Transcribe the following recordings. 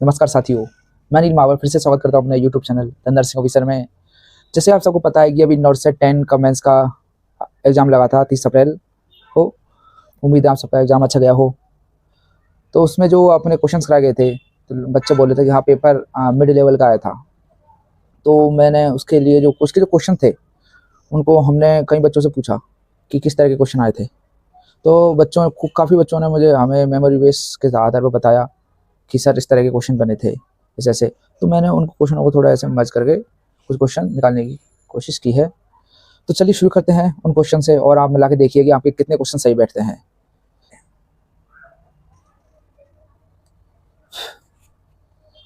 नमस्कार साथियों, मैं अनिल मावर फिर से स्वागत करता हूँ अपने YouTube channel the nursing officer में। जैसे आप सबको पता है कि अभी नॉर्सेट 10 का मेंस का एग्ज़ाम लगा था 30 अप्रैल को। उम्मीद है आप सबका एग्ज़ाम अच्छा गया हो। तो उसमें जो अपने क्वेश्चंस कराए गए थे, तो बच्चे बोल रहे थे कि हाँ पेपर मिड लेवल का आया था। तो मैंने उसके लिए उसके जो क्वेश्चन थे उनको हमने कई बच्चों से पूछा कि किस तरह के क्वेश्चन आए थे। तो काफ़ी बच्चों ने हमें मेमोरी बेस के आधार पर बताया कि सर इस तरह के क्वेश्चन बने थे ऐसे। तो मैंने उन क्वेश्चनों को थोड़ा ऐसे मर्ज करके कुछ क्वेश्चन निकालने की कोशिश की है। तो चलिए शुरू करते हैं उन क्वेश्चन से, और आप मिला के देखिए कि आपके कितने क्वेश्चन सही बैठते हैं।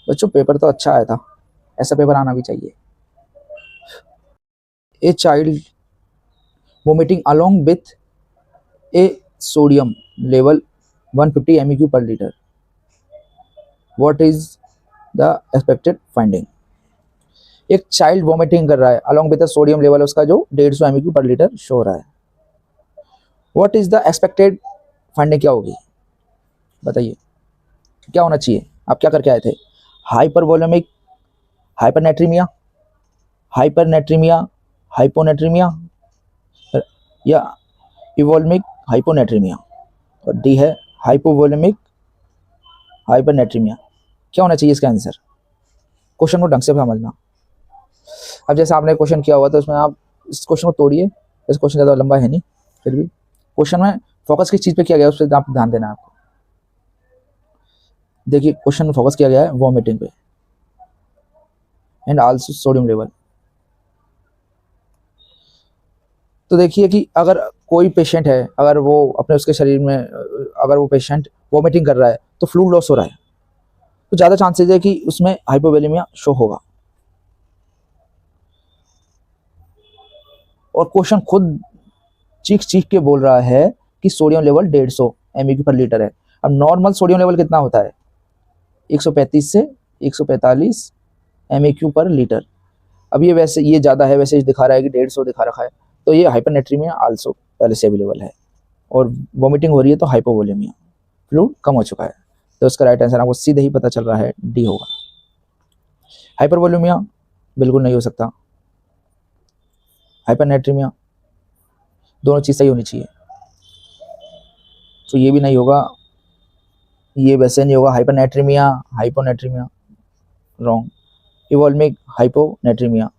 बच्चों पेपर तो अच्छा आया था, ऐसा पेपर आना भी चाहिए। A child vomiting along with A sodium level 150 MEQ per liter. What is the expected finding? एक चाइल्ड वॉमिटिंग कर रहा है अलॉन्ग विद सोडियम लेवल उसका जो 150 MEQ पर लीटर शो हो रहा है। What is the expected finding क्या होगी, बताइए क्या होना चाहिए। आप क्या करके आए थे? हाइपरवोलेमिक हाइपरनेट्रीमिया, हाइपरनेट्रीमिया, हाइपोनेट्रीमिया या इवोल्मिक हाइपोनेट्रीमिया, और डी है हाइपोवोलेमिक हाइपरनेट्रीमिया। क्या होना चाहिए इसका आंसर? क्वेश्चन को ढंग से समझना। अब जैसे आपने क्वेश्चन किया हुआ तो उसमें आप इस क्वेश्चन को तोड़िए। इस क्वेश्चन ज़्यादा लंबा है नहीं, फिर भी क्वेश्चन में फोकस किस चीज़ पे किया गया उस पर आप ध्यान देना है आपको। देखिए क्वेश्चन में फोकस किया गया है वॉमिटिंग पे एंड आल्सो सोडियम लेवल। तो देखिए कि अगर कोई पेशेंट है, अगर वो अपने उसके शरीर में अगर वो पेशेंट वॉमिटिंग कर रहा है तो फ्लूइड लॉस हो रहा है, तो ज़्यादा चांसेस है कि उसमें हाइपोवोलेमिया शो होगा। और क्वेश्चन खुद चीख चीख के बोल रहा है कि सोडियम लेवल 150 MEQ पर लीटर है। अब नॉर्मल सोडियम लेवल कितना होता है? 135 से 145 MEQ पर लीटर। अब ये वैसे ये ज़्यादा है, वैसे दिखा रहा है कि 150 दिखा रखा है, तो ये हाइपरनेट्रीमिया आल्सो पहले से अवेलेबल है। और वोमिटिंग हो रही है तो हाइपोवोलेमिया, फ्लूइड कम हो चुका है। तो इसका राइट आंसर आपको सीधे ही पता चल रहा है, डी होगा। हाइपरवोलेमिया बिल्कुल नहीं हो सकता, हाइपरनेट्रीमिया दोनों चीज़ सही होनी चाहिए। तो ये भी नहीं होगा, ये वैसे नहीं होगा। Hypernatremia hyponatremia wrong. Euvolemic hyponatremia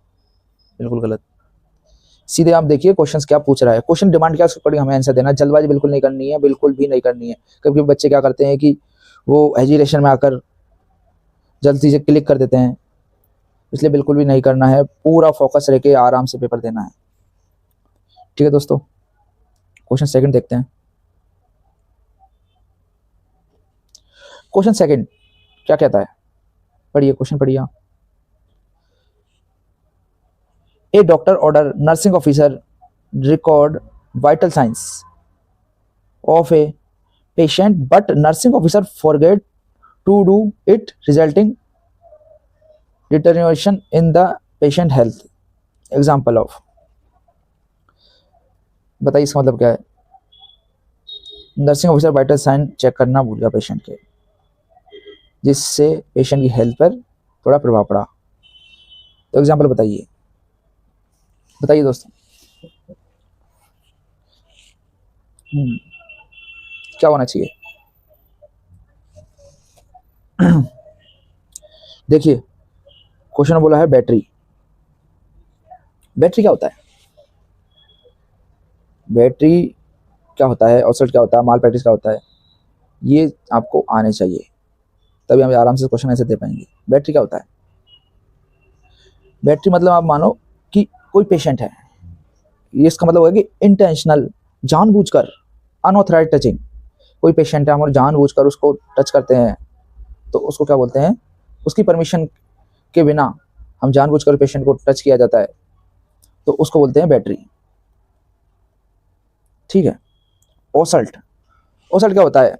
बिल्कुल गलत। सीधे आप देखिए क्वेश्चंस क्या पूछ रहा है। क्वेश्चन डिमांड क्या पड़ी, हमें आंसर देना। जल्दबाजी बिल्कुल नहीं करनी है, बिल्कुल भी नहीं करनी है। कभी बच्चे क्या करते हैं कि वो हेजिटेशन में आकर जल्दी से क्लिक कर देते हैं, इसलिए बिल्कुल भी नहीं करना है। पूरा फोकस रह के आराम से पेपर देना है। ठीक है दोस्तों, क्वेश्चन सेकंड देखते हैं। क्वेश्चन सेकंड क्या कहता है, पढ़िए क्वेश्चन पढ़िए। A doctor order nursing officer record vital signs of a patient but nursing officer forget to do it resulting deterioration in the patient health. Example of, बताइए इसका मतलब क्या है। Nursing officer vital sign check करना भूल गया patient के, जिससे पेशेंट की हेल्थ पर थोड़ा प्रभाव पड़ा। तो एग्जाम्पल बताइए, बताइए दोस्तों। क्या होना चाहिए? देखिए क्वेश्चन में बोला है बैटरी। बैटरी क्या होता है? बैटरी क्या होता है, ऑसल्ट क्या होता है, माल प्रैक्टिस क्या होता है, ये आपको आने चाहिए, तभी हम आराम से क्वेश्चन ऐसे दे पाएंगे। बैटरी क्या होता है? बैटरी मतलब आप मानो कि कोई पेशेंट है, ये इसका मतलब होगा कि इंटेंशनल, जानबूझकर, अनऑथराइज्ड टचिंग। कोई पेशेंट है, हम जानबूझकर उसको टच करते हैं तो उसको क्या बोलते हैं? उसकी परमिशन के बिना हम जानबूझकर पेशेंट को टच किया जाता है तो उसको बोलते हैं बैटरी। ठीक है। ओसल्ट, ओसल्ट क्या होता है?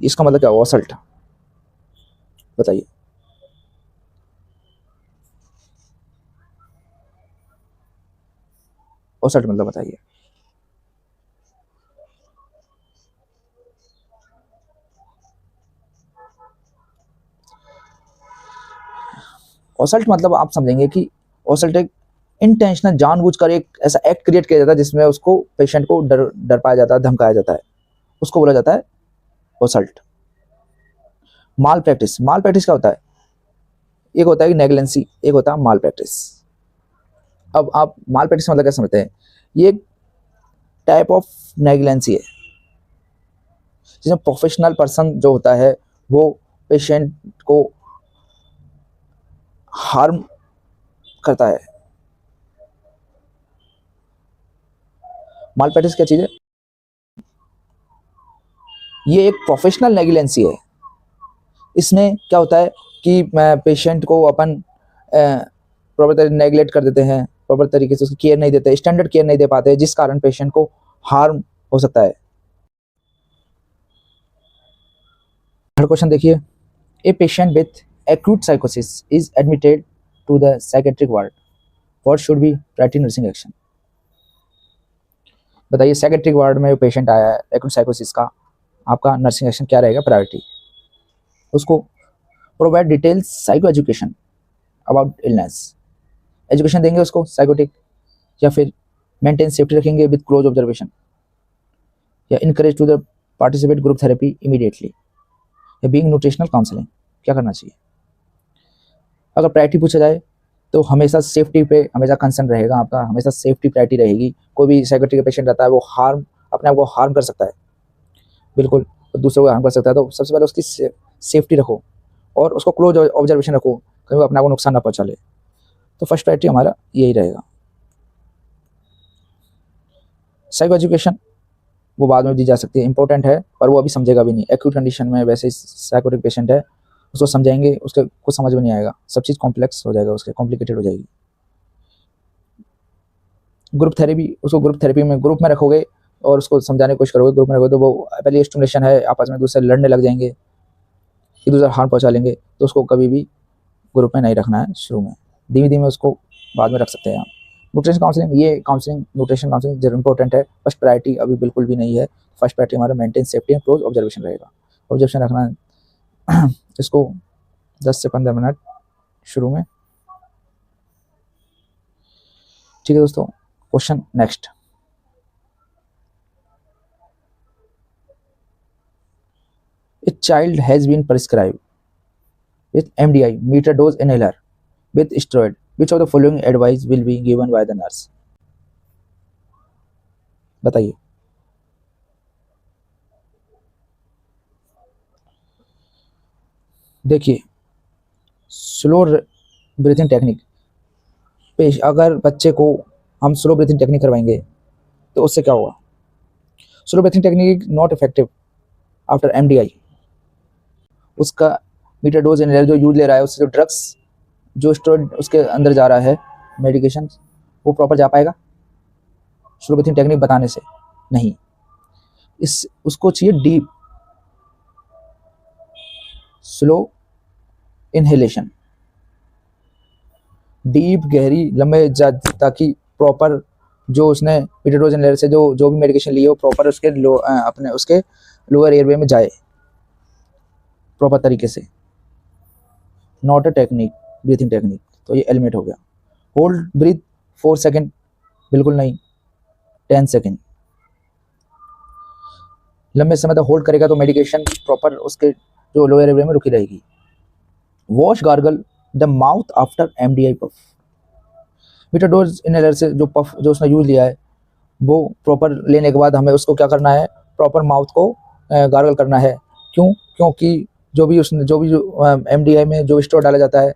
इसका मतलब क्या है ओसल्ट, बताइए। ओसल्ट मतलब बताइए। असल्ट मतलब आप समझेंगे कि असल्ट एक इंटेंशनल जानबूझकर एक ऐसा एक्ट क्रिएट किया जाता है जिसमें उसको पेशेंट को डर पाया जाता है, धमकाया जाता है, उसको बोला जाता है असल्ट। माल प्रैक्टिस क्या होता है? एक होता है नेगलेंसी, एक होता है माल प्रैक्टिस। अब आप माल प्रैक्टिस मतलब क्या समझते हैं? ये टाइप ऑफ नेगलेंसी है जिसमें प्रोफेशनल पर्सन जो होता है वो पेशेंट को हार्म करता है। माल प्रैक्टिस क्या चीज़ है? ये एक प्रोफेशनल नेगलेंसी है। इसमें क्या होता है कि पेशेंट को अपन प्रॉपर तरीके नेगलेक्ट कर देते हैं, प्रॉपर तरीके से उसकी केयर नहीं देते, स्टैंडर्ड केयर नहीं दे पाते, जिस कारण पेशेंट को हार्म हो सकता है। थर्ड क्वेश्चन देखिए, a patient with acute psychosis is admitted to the psychiatric ward. What should be priority nursing action? बताइए, साइकेट्रिक वार्ड में पेशेंट आया है एक्यूट साइकोसिस का, आपका नर्सिंग एक्शन क्या रहेगा? प्रायोरिटी उसको provide details psycho education about illness, education देंगे उसको साइकोटिक, या फिर मेंटेन सेफ्टी रखेंगे विद क्लोज ऑब्जर्वेशन, या encourage to the participate group therapy immediately, या बीइंग न्यूट्रिशनल काउंसलिंग, क्या करना चाहिए? अगर प्रायोरिटी पूछा जाए तो हमेशा सेफ्टी पे हमेशा कंसर्न रहेगा आपका, हमेशा सेफ्टी प्रायोरिटी रहेगी। कोई भी साइकोट्रिक का पेशेंट रहता है वो हार्म अपने आप को हार्म कर सकता है, बिल्कुल दूसरों को हार्म कर सकता है, तो सबसे पहले उसकी सेफ्टी रखो और उसको क्लोज ऑब्जर्वेशन रखो, कहीं वो अपने आप को नुकसान ना पहुँचा ले। तो फर्स्ट प्रायोरिटी हमारा यही रहेगा। साइको एजुकेशन वो बाद में दी जा सकती है, इंपॉर्टेंट है, पर वो अभी समझेगा भी नहीं। एक्यूट कंडीशन में वैसे साइकोटिक पेशेंट है, उसको समझाएंगे उसके कुछ समझ में नहीं आएगा, सब चीज़ कॉम्प्लेक्स हो जाएगा, उसके कॉम्प्लिकेटेड हो जाएगी। ग्रुप थेरेपी, उसको ग्रुप थेरेपी में ग्रुप में रखोगे और उसको समझाने की कोशिश करोगे ग्रुप में रखोगे तो वो पहले स्टिमुलेशन है, आपस में दूसरे लड़ने लग जाएंगे, एक दूसरे हार्म पहुंचा लेंगे, तो उसको कभी भी ग्रुप में नहीं रखना है शुरू में, धीमे धीमे उसको बाद में रख सकते हैं आप। न्यूट्रिशन काउंसलिंग, ये काउंसलिंग न्यूट्रिशन काउंसलिंग जरूर इंपॉर्टेंट है, फर्स्ट प्रायोरिटी अभी बिल्कुल भी नहीं है। फर्स्ट प्रायोरिटी हमारा maintain safety and close observation रहेगा, ऑब्जर्वेशन रखना है इसको 10 से 15 मिनट शुरू में। ठीक है दोस्तों, question next, a child has been prescribed with MDI meter dose inhaler with steroid, which of the following advice will be given by the nurse? बताइए। देखिए, स्लो ब्रीथिंग टेक्निक, अगर बच्चे को हम स्लो ब्रीथिंग टेक्निक करवाएंगे तो उससे क्या होगा? Slow breathing technique not effective after MDI, उसका मीटर डोज इनहेलर जो यूज ले रहा है उससे जो ड्रग्स जो स्टेरॉइड उसके अंदर जा रहा है मेडिकेशन, वो प्रॉपर जा पाएगा स्लो ब्रीथिंग टेक्निक बताने से? नहीं। इस उसको चाहिए डीप स्लो इनहेलेशन, डीप गहरी लंबे ताकि प्रॉपर जो उसने मीटर डोज इनहेलर से जो भी मेडिकेशन ली है वो प्रॉपर उसके अपने उसके लोअर एयरवे में जाए प्रॉपर तरीके से। Not a technique breathing technique, तो ये एलिमिनेट हो गया। होल्ड ब्रीथ 4 सेकेंड, बिल्कुल नहीं, 10 सेकेंड। लंबे समय तक होल्ड करेगा तो मेडिकेशन प्रॉपर उसके जो लोअर एयरवे में रुकी रहेगी। Wash gargle the mouth after MDI puff, meter dose inhaler से जो पफ जो उसने यूज लिया है वो प्रॉपर लेने के बाद हमें उसको क्या करना है? प्रॉपर माउथ को गार्गल करना है। क्यों? क्योंकि जो भी MDI में जो स्टेरॉइड डाला जाता है,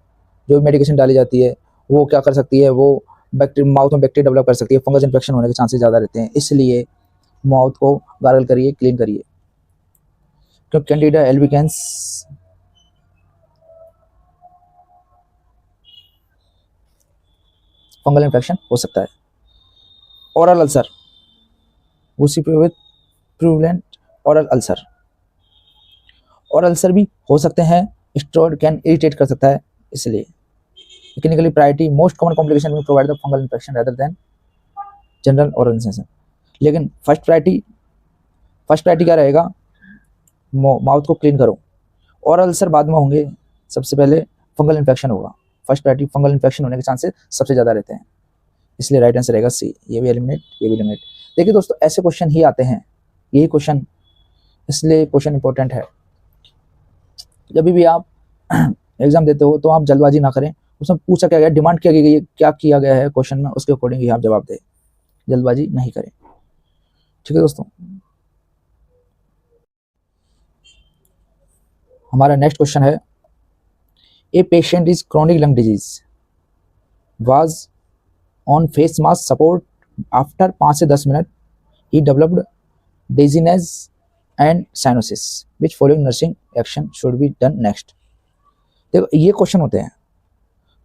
जो भी मेडिकेशन डाली जाती है, वो क्या कर सकती है? वो माउथ में बैक्टीरिया डेवलप कर सकती है, फंगस इन्फेक्शन होने के चांसेस ज़्यादा रहते हैं, इसलिए माउथ को गार्गल करिए, क्लीन करिए। क्योंकि कैंडिडा एल्बिकेंस फंगल इन्फेक्शन हो सकता है। Oral ulcer, with prevalent oral ulcer, और अल्सर भी हो सकते हैं, स्टेरॉइड कैन इरिटेट कर सकता है, इसलिए clinically priority most common complication में provide the fungal infection rather than general oral infection. लेकिन फर्स्ट प्रायोरिटी क्या रहेगा? माउथ को क्लीन करो, और अल्सर बाद में होंगे, सबसे पहले फंगल इन्फेक्शन होगा। फर्स्ट प्रायोरिटी फंगल इन्फेक्शन होने के चांसेस सबसे ज़्यादा रहते हैं, इसलिए राइट आंसर रहेगा सी। ये भी एलिमिनेट, ये भी एलिमिनेट। देखिए दोस्तों, ऐसे क्वेश्चन ही आते हैं, यही क्वेश्चन, इसलिए क्वेश्चन इंपॉर्टेंट है। जब भी आप एग्जाम देते हो तो आप जल्दबाजी ना करें, उसमें पूछा क्या गया, डिमांड किया गया, क्या किया गया है क्वेश्चन में, उसके अकॉर्डिंग ही आप जवाब दें, जल्दबाजी नहीं करें। ठीक है दोस्तों, हमारा नेक्स्ट क्वेश्चन है, a patient is chronic lung disease was on face mask support after 5 से 10 minute he developed dizziness and cyanosis, which following nursing action should be done next. देखो ये क्वेश्चन होते हैं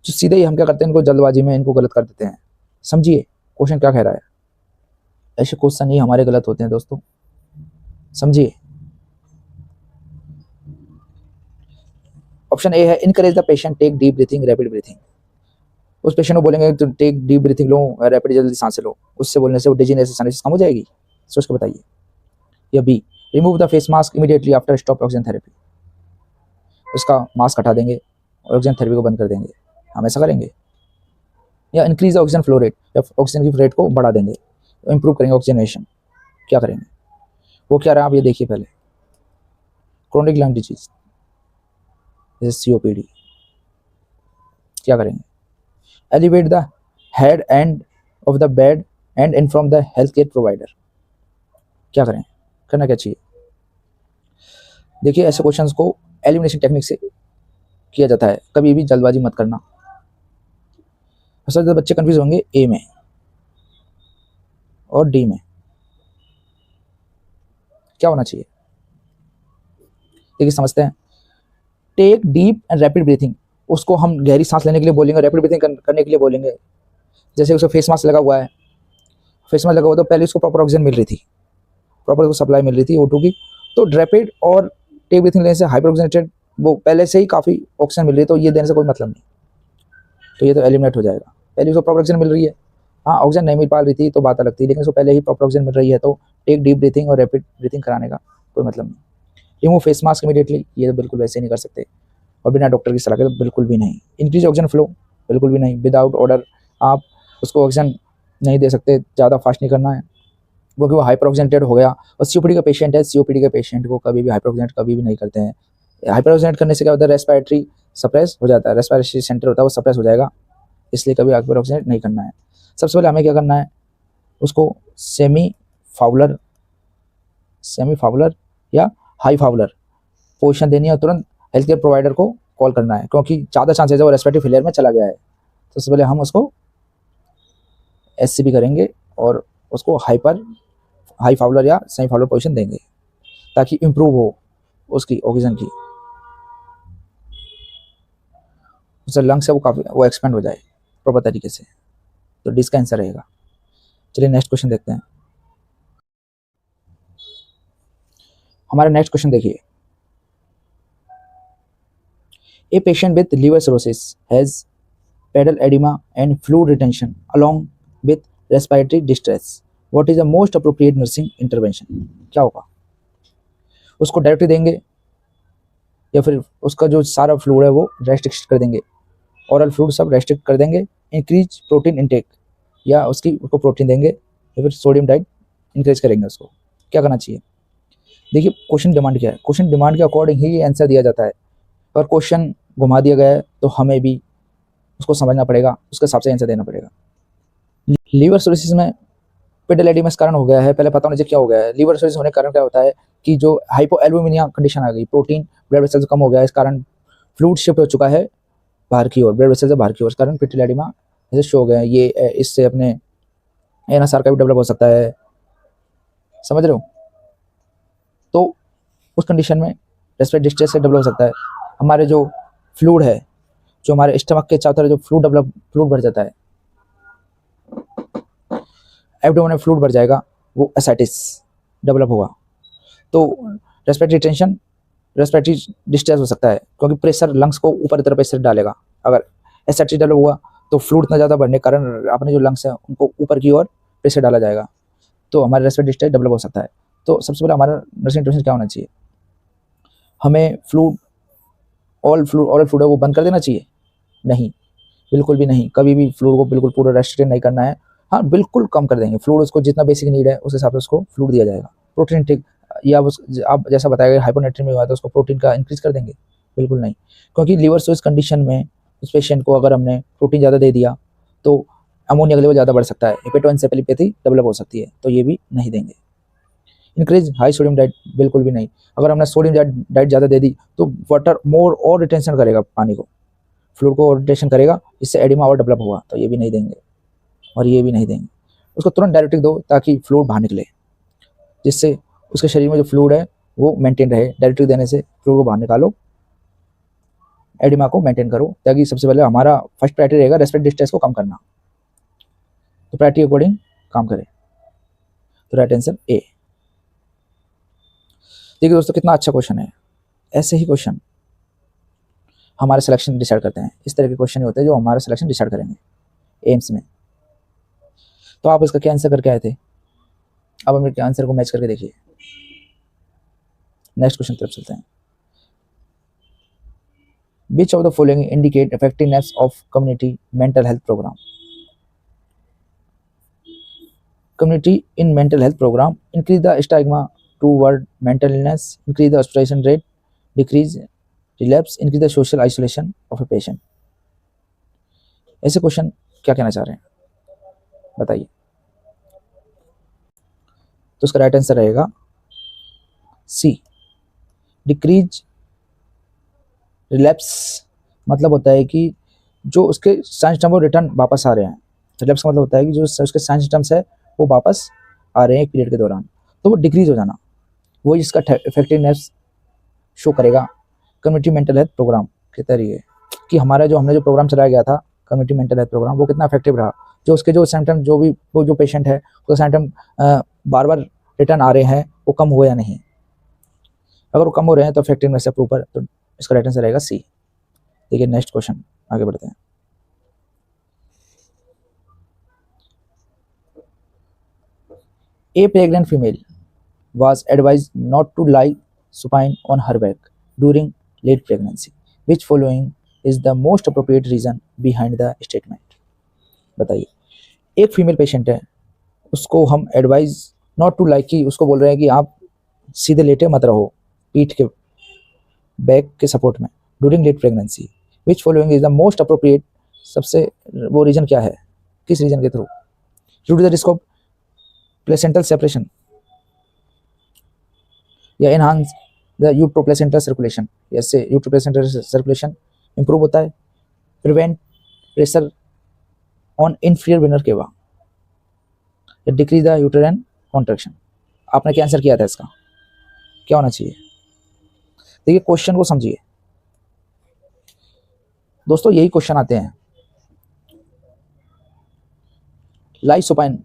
जो सीधे ही हम क्या करते हैं, इनको जल्दबाजी में इनको गलत कर देते हैं। समझिए क्वेश्चन क्या कह रहा है, ऐसे क्वेश्चन ही हमारे गलत होते हैं दोस्तों, समझिए। ऑप्शन ए है, encourage the patient take deep breathing rapid breathing. उस पेशेंट को बोलेंगे तो टेक डीप ब्रीथिंग लो, रैपिड जल्दी सांसें लो, उससे बोलने से वो डिजीनेस साइनसिस कम हो जाएगी, सोच के बताइए। या B, remove the face mask immediately after stop oxygen therapy, उसका मास्क हटा देंगे और ऑक्सीजन थेरेपी को बंद कर देंगे, हम ऐसा करेंगे। या increase the oxygen flow rate, या ऑक्सीजन की रेट को बढ़ा देंगे, इंप्रूव करेंगे ऑक्सीजनेशन, क्या करेंगे? वो क्या रहा आप ये देखिए पहले, क्रोनिक लंग डिजीज जैसे COPD, क्या करेंगे? Elevate the head end of the bed and inform the health care provider, क्या करें? करना क्या चाहिए? देखिए ऐसे क्वेश्चंस को एलिमिनेशन टेक्निक से किया जाता है, कभी भी जल्दबाजी मत करना। सबसे बच्चे कंफ्यूज होंगे ए में और डी में, क्या होना चाहिए? देखिए समझते हैं, take deep and rapid breathing, उसको हम गहरी सांस लेने के लिए बोलेंगे, रैपिड ब्रीथिंग करने के लिए बोलेंगे। जैसे उसको फेस मास्क लगा हुआ है, फेस मास्क लगा हुआ तो पहले उसको प्रॉपर ऑक्सीजन मिल रही थी, प्रॉपर उसको सप्लाई मिल रही थी O2 की, तो रैपिड और टेक ब्रीथिंग लेने से हाइपर ऑक्सीजनेटेड, वो पहले से ही काफ़ी ऑक्सीजन मिल रही है, तो ये देने से कोई मतलब नहीं, तो ये तो एलिमिनेट हो जाएगा। पहले उसको प्रॉपर ऑक्सीजन मिल रही है, हाँ ऑक्सीजन नहीं मिल पा रही थी तो बात अलग थी, लेकिन उसको पहले ही प्रॉपर ऑक्सीजन मिल रही है, तो टेक डीप ब्रीथिंग और रैपिड ब्रीथिंग कराने का कोई मतलब नहीं। रिमूव फेस मास्क इमीडिएटली, ये तो बिल्कुल वैसे नहीं कर सकते, और बिना डॉक्टर की सलाह के तो बिल्कुल भी नहीं। इंक्रीज ऑक्सीजन फ्लो, बिल्कुल भी नहीं, विदाउट ऑर्डर आप उसको ऑक्सीजन नहीं दे सकते, ज़्यादा फास्ट नहीं करना है, क्योंकि वो हाइपर ऑक्सीजनेटेड हो गया। और COPD का पेशेंट है, COPD के पेशेंट को कभी भी हाइपर ऑक्सीजनेट कभी भी नहीं करते हैं। हाइपर ऑक्सीजनेट करने से क्या होता है, रेस्पिरेटरी सप्रेस हो जाता है, रेस्पिरेटरी सेंटर होता है वो सप्रेस हो जाएगा, इसलिए कभी हाइपर ऑक्सीजनेट नहीं करना है। सबसे पहले हमें क्या करना है, उसको सेमी फाउलर या हाई फाउलर पोजीशन देनी है, और तुरंत हेल्थ केयर प्रोवाइडर को कॉल करना है, क्योंकि ज़्यादा चांसेस है वो रेस्पिरेटरी फेलियर में चला गया है। तो सबसे पहले हम उसको SCP करेंगे और उसको हाई फाउलर या सेमी फाउलर पोजीशन देंगे, ताकि इम्प्रूव हो उसकी ऑक्सीजन की, उससे लंग्स से वो काफ़ी वो एक्सपेंड हो जाए प्रॉपर तरीके से। तो डी का आंसर रहेगा। चलिए नेक्स्ट क्वेश्चन देखते हैं। हमारा नेक्स्ट क्वेश्चन देखिए, a patient with liver cirrhosis has pedal edema and fluid retention along with respiratory distress, what is the most appropriate nursing intervention? क्या होगा? उसको डायरेक्टली देंगे या फिर उसका जो सारा फ्लूइड है वो रेस्ट्रिक्ट कर देंगे, ओरल फ्लूइड सब रेस्ट्रिक्ट कर देंगे, इंक्रीज प्रोटीन इंटेक, या उसको प्रोटीन देंगे, या फिर सोडियम डाइट इंक्रीज करेंगे उसको, क्या करना चाहिए? देखिए क्वेश्चन डिमांड क्या है, क्वेश्चन डिमांड के अकॉर्डिंग ही आंसर दिया जाता है। अगर क्वेश्चन घुमा दिया गया है तो हमें भी उसको समझना पड़ेगा, उसके हिसाब से आंसर देना पड़ेगा। लीवर सिरोसिस में पेडल एडिमा इस कारण हो गया है, पहले पता होना चाहिए क्या हो गया है। लीवर सिरोसिस होने के कारण क्या होता है कि जो हाइपोएल्बुमिनिया कंडीशन आ गई, प्रोटीन ब्लड वेसल्स कम हो गया, इस कारण फ्लूइड शिफ्ट हो चुका है बाहर की ओर, ब्लड वेसल से बाहर की ओर, इस कारण पेडल एडिमा जैसे शो हो गया है। ये इससे अपने NSR का भी डेवलप हो सकता है, समझ रहे हो? तो उस कंडीशन में रेस्पिरेटरी डिस्ट्रेस से डेवलप हो सकता है। हमारे जो फ्लूइड है, जो हमारे स्टमक के चारों तरफ जो फ्लूइड बढ़ जाता है, एब्डोमेन में फ्लूइड बढ़ जाएगा, वो एसाइटिस डेवलप होगा, तो रेस्पिरेटरी टेंशन, रेस्पिरेटरी डिस्ट्रेस हो सकता है, क्योंकि प्रेशर लंग्स को ऊपर की तरफ प्रेशर डालेगा। अगर एसाइटिस डेवलप हुआ तो फ्लूइड इतना ज़्यादा बढ़ने के कारण अपने जो लंग्स हैं उनको ऊपर की ओर प्रेशर डाला जाएगा, तो हमारा रेस्पिरेटरी डिस्ट्रेस डेवलप हो सकता है। तो सबसे पहले हमारा नर्सिंग इंटरवेंशन क्या होना चाहिए, हमें ऑल फ्लूइड वो बंद कर देना चाहिए? नहीं, बिल्कुल भी नहीं, कभी भी फ्लूइड को बिल्कुल पूरा रेस्ट्रिक्ट नहीं करना है। हाँ, बिल्कुल कम कर देंगे फ्लूइड, उसको जितना बेसिक नीड है उस हिसाब से उसको फ्लूइड दिया जाएगा। प्रोटीन ठीक, या आप जैसा बताया गया हाइपोनेट्रीमिया हुआ तो उसको प्रोटीन का इंक्रीज कर देंगे, बिल्कुल नहीं। क्योंकि लीवर सोइस कंडीशन में उस पेशेंट को अगर हमने प्रोटीन ज़्यादा दे दिया तो अमोनिया का लेवल ज़्यादा बढ़ सकता है, हेपेटोएन्सेफेलोपैथी डेवलप हो सकती है, तो ये भी नहीं देंगे। इंक्रीज हाई सोडियम डाइट, बिल्कुल भी नहीं। अगर हमने सोडियम डाइट ज़्यादा दे दी तो वाटर मोर और रिटेंशन करेगा, पानी को, फ्लूइड को रिटेंशन करेगा, इससे एडिमा और डेवलप होगा, तो ये भी नहीं देंगे और ये भी नहीं देंगे। उसको तुरंत डायरेक्टिक दो ताकि फ्लूइड बाहर निकले, जिससे उसके शरीर में जो फ्लूइड है वो मेंटेन रहे। डायरेक्टिक देने से फ्लूइड को बाहर निकालो, एडिमा को मेंटेन करो, ताकि सबसे पहले हमारा फर्स्ट प्रायोरिटी रहेगा रेस्पिरेटरी डिस्ट्रेस को कम करना, तो प्रायोरिटी अकॉर्डिंग काम करें। तो राइट आंसर ए। देखिए दोस्तों कितना अच्छा क्वेश्चन है। ऐसे ही क्वेश्चन हमारे सिलेक्शन डिसाइड करते हैं, इस तरह के क्वेश्चन होते हैं जो हमारा सिलेक्शन डिसाइड करेंगे एम्स में। तो आप इसका क्या आंसर करके आए थे, अब हम इसके आंसर को मैच करके देखिए। नेक्स्ट क्वेश्चन तरफ चलते हैं। Which of the following indicate effectiveness of community mental health program? Community in mental health program increase the stigma toward mental illness, increase the hospitalization rate, decrease relapse, increase the social isolation of a patient. ऐसे question क्या कहना चाह रहे हैं बताइए। तो उसका right answer रहेगा सी, डिक्रीज रिलैप्स। मतलब होता है कि जो उसके साइन सिस्टम वो रिटर्न वापस आ रहे हैं। रिलैप्स का मतलब होता है कि जो उसके साइन सिस्टम्स है वो वापस आ रहे हैं एक पीरियड के दौरान, तो वो डिक्रीज हो जाना, वो इसका इफेक्टिवनेस शो करेगा कम्युनिटी मेंटल हेल्थ प्रोग्राम के तरीके कि हमने जो प्रोग्राम चलाया गया था कम्युनिटी मेंटल हेल्थ प्रोग्राम, वो कितना इफेक्टिव रहा। जो उसके जो सिम्टम वो जो पेशेंट है उसका सिम्टम बार बार रिटर्न आ रहे हैं, वो कम हुए या नहीं। अगर वो कम हो रहे हैं तो इफेक्टिवनेस से ऊपर, तो इसका राइट आंसर रहेगा सी। देखिए नेक्स्ट क्वेश्चन, आगे बढ़ते हैं। A pregnant female was advised not to lie supine on her back during late pregnancy. Which following is the most appropriate reason behind the statement? बताइए। एक फीमेल पेशेंट है, उसको हम एडवाइज नॉट टू लाई, कि उसको बोल रहे हैं कि आप सीधे लेटे मत रहो पीठ के बैक के सपोर्ट में during late pregnancy. Which following is the most appropriate, सबसे वो रीजन क्या है, किस रीजन के through? Due to the risk of placental separation, या एनहांस द यूट्रोप्लेसेंटल सर्कुलेशन, इससे यूट्रोप्लेसेंटल सर्कुलेशन इंप्रूव होता है। Prevent pressure on inferior vena cava, या डिक्रीज द यूटेराइन कॉन्ट्रैक्शन। आपने क्या आंसर किया था इसका, क्या होना चाहिए? देखिए क्वेश्चन को समझिए दोस्तों, यही क्वेश्चन आते हैं। लाई सुपाइन,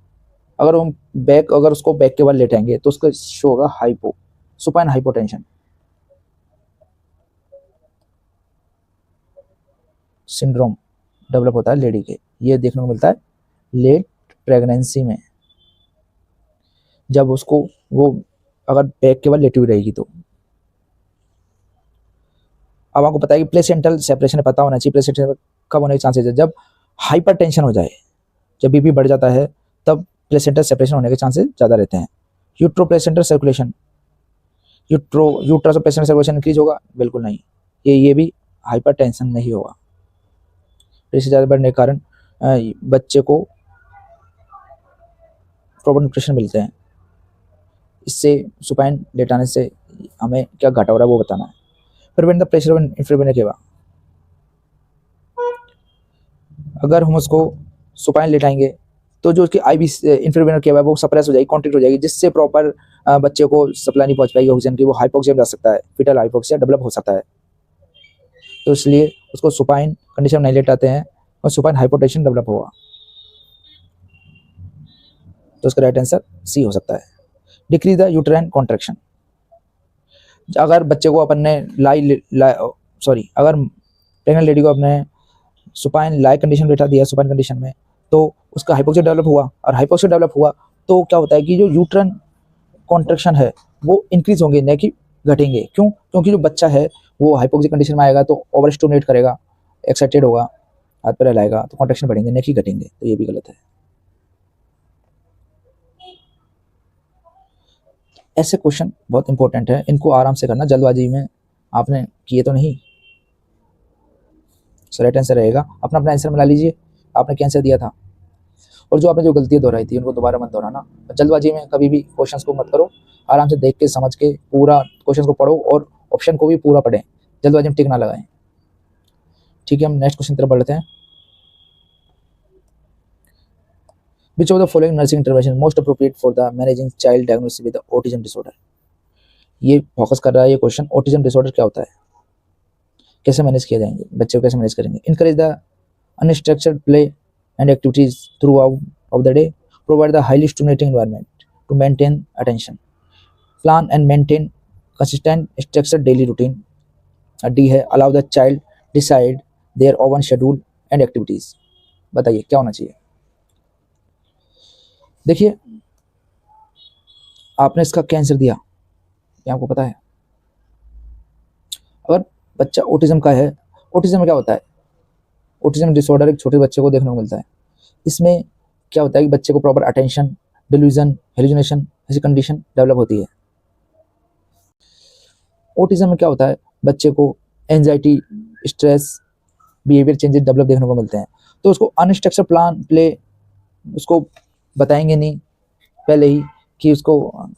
अगर हम अगर उसको बैक के बल लेटाएंगे तो उसका शो होगा hypo, supine hypotension. Syndrome develop होता है लेडी के, ये देखने को मिलता है लेट प्रेगनेंसी में, जब उसको वो अगर बैक के बल लेटी हुई रहेगी तो। अब आपको पता है कि प्लेसेंटल सेपरेशन पता होना चाहिए। प्लेसेंटल कब होने के चांसेस है? जब हाइपरटेंशन हो जाए, जब बीपी बढ़ जाता है तब प्लेसेंटल सेपरेशन होने के चांसेस ज़्यादा रहते हैं। Uteroplacental circulation, uterus placental circulation increase होगा? बिल्कुल नहीं, ये भी हाइपरटेंशन नहीं होगा। इससे ज़्यादा बढ़ने के कारण बच्चे को प्रॉपर न्यूट्रिशन मिलते हैं। इससे सुपाइन लेटाने से हमें क्या घाटा हो रहा है वो बताना है। Prevent the pressure on inferior केवा, अगर हम उसको सुपाइन लेटाएंगे तो जो उसकी आईवी इंफीरियर केवा है वो सप्रेस हो जाएगी, कॉन्ट्रैक्ट हो जाएगी, जिससे प्रॉपर बच्चे को सप्लाई नहीं पहुंच पाएगी ऑक्सीजन की, वो हाइपोक्सिया जा सकता है, फीटल हाइपोक्सिया डेवलप हो सकता है। तो इसलिए उसको सुपाइन कंडीशन में नहीं लेटाते हैं और सुपाइन हाइपोटेंशन डेवलप होगा। तो उसका राइट आंसर सी हो सकता है, डिक्रीज द यूटेराइन कॉन्ट्रैक्शन। अगर बच्चे को अपन ने अगर प्रेग्नेंट लेडी को अपने सुपाइन लाई कंडीशन बैठा दिया सुपाइन कंडीशन में, तो उसका हाइपोक्सिया डेवलप हुआ, और हाइपोक्सिया डेवलप हुआ तो क्या होता है कि जो यूटेराइन कॉन्ट्रैक्शन है वो इंक्रीज होंगे, न कि घटेंगे। क्यों? क्योंकि जो बच्चा है वो हाइपोक्सिया कंडीशन में आएगा तो ओवर स्टिमुलेट करेगा, एक्साइटेड होगा, हाथ पर हिलाएगा तो कॉन्ट्रैक्शन बढ़ेंगे, नेक ही घटेंगे, तो ये भी गलत है। ऐसे क्वेश्चन बहुत इंपॉर्टेंट है, इनको आराम से करना, जल्दबाजी में आपने किए तो नहीं। सो राइट आंसर रहेगा, अपना अपना आंसर मिला लीजिए, आपने क्या आंसर दिया था। और जो आपने जो गलतियाँ दोहराई थी उनको दोबारा मत दोहराना, जल्दबाजी में कभी भी क्वेश्चंस को मत करो, आराम से देख के समझ के पूरा क्वेश्चन को पढ़ो और ऑप्शन को भी पूरा पढ़ें, जल्दबाजी में टिक ना लगाएं। ठीक है, हम नेक्स्ट क्वेश्चन तरफ बढ़ते हैं। Which of the following nursing intervention most appropriate for the managing child diagnosed with the autism disorder? ये फोकस कर रहा है ये क्वेश्चन, ऑटिज्म डिसऑर्डर क्या होता है, कैसे मैनेज किया जाएंगे, बच्चे को कैसे मैनेज करेंगे। Encourage the unstructured play and activities throughout of the day, provide the highly stimulating environment to maintain attention, plan and maintain consistent structured daily routine. D है allow the child decide their own schedule and activities. बताइए क्या होना चाहिए। देखिए आपने इसका क्या answer दिया, ये आपको पता है। अगर बच्चा ऑटिज्म का है, ऑटिज्म में क्या होता है, ऑटिज्म डिसऑर्डर एक छोटे बच्चे को देखने को मिलता है। इसमें क्या होता है कि बच्चे को प्रॉपर अटेंशन, डिल्यूजन, हेलुसिनेशन ऐसी कंडीशन डेवलप होती है। ऑटिज्म में क्या होता है, बच्चे को anxiety, stress, behaviour changes develop देखने को मिलते हैं। तो उसको अनस्ट्रक्चर्ड प्लान प्ले उसको बताएंगे नहीं पहले ही कि उसको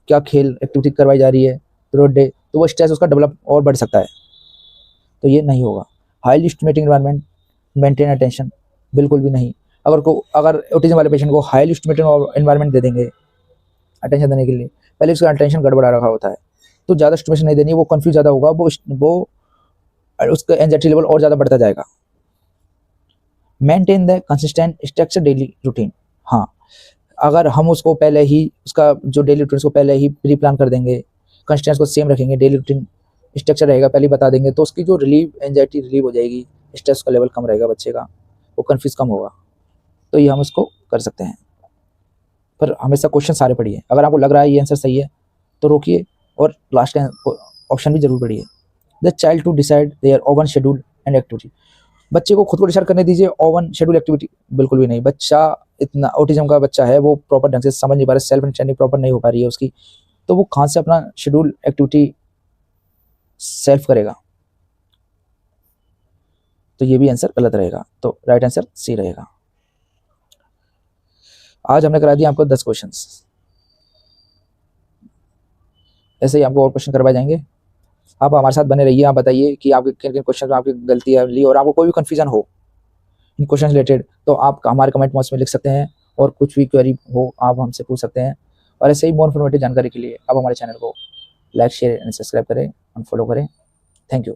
क्या खेल एक्टिविटी करवाई जा रही है थ्रू डे, तो वो स्ट्रेस उसका डेवलप और बढ़ सकता है, तो ये नहीं होगा। Highly stimulating environment, maintain attention, बिल्कुल भी नहीं। अगर ऑटिज्म वाले पेशेंट को हाईली स्टिमुलेटिंग एनवायरनमेंट दे देंगे अटेंशन देने के लिए, पहले उसका अटेंशन गड़बड़ा रखा होता है, तो ज़्यादा स्टिमुलेशन नहीं देनी, वो कंफ्यूज ज़्यादा होगा, वो उसका एंजाइटी लेवल और ज़्यादा बढ़ता जाएगा। Maintain the consistent structure daily routine. हाँ, अगर हम उसको पहले ही उसका जो डेली रूटीन को पहले ही प्री प्लान कर देंगे, कंसिस्टेंस को सेम रखेंगे, डेली रूटीन स्ट्रक्चर रहेगा पहले बता देंगे, तो उसकी जो एंजाइटी रिलीव हो जाएगी, स्ट्रेस का लेवल कम रहेगा बच्चे का, वो कन्फ्यूज कम होगा, तो ये हम उसको कर सकते हैं। पर हमेशा क्वेश्चन सारे पढ़िए, अगर आपको लग रहा है ये आंसर सही है तो रोकिए और लास्ट ऑप्शन भी जरूर पढ़िए। The child to decide their own schedule and activity. बच्चे को खुद को डिसाइड करने दीजिए ओवन शेड्यूल एक्टिविटी, बिल्कुल भी नहीं। बच्चा इतना ऑटिज्म का बच्चा है, वो प्रॉपर ढंग से समझ नहीं पा रहा, सेल्फ अंडरस्टैंडिंग प्रॉपर नहीं हो पा रही है उसकी, तो वो कहाँ से अपना शेड्यूल एक्टिविटी सेल्फ करेगा, तो ये भी आंसर गलत रहेगा, तो राइट आंसर सी रहेगा। आज हमने करा दिया आपको 10 क्वेश्चंस, ऐसे ही आपको और क्वेश्चन करवाए जाएंगे। आप हमारे साथ बने रहिए, आप बताइए कि आपके किन किन क्वेश्चन में आपकी गलतियाँ ली, और आपको कोई भी कन्फ्यूजन हो इन क्वेश्चन रिलेटेड तो आप हमारे कमेंट बॉक्स में लिख सकते हैं, और कुछ भी क्वेरी हो आप हमसे पूछ सकते हैं। और ऐसे ही मोर इन्फॉर्मेटिव जानकारी के लिए आप हमारे चैनल को लाइक, शेयर एंड सब्सक्राइब करें और फॉलो करें। Thank you.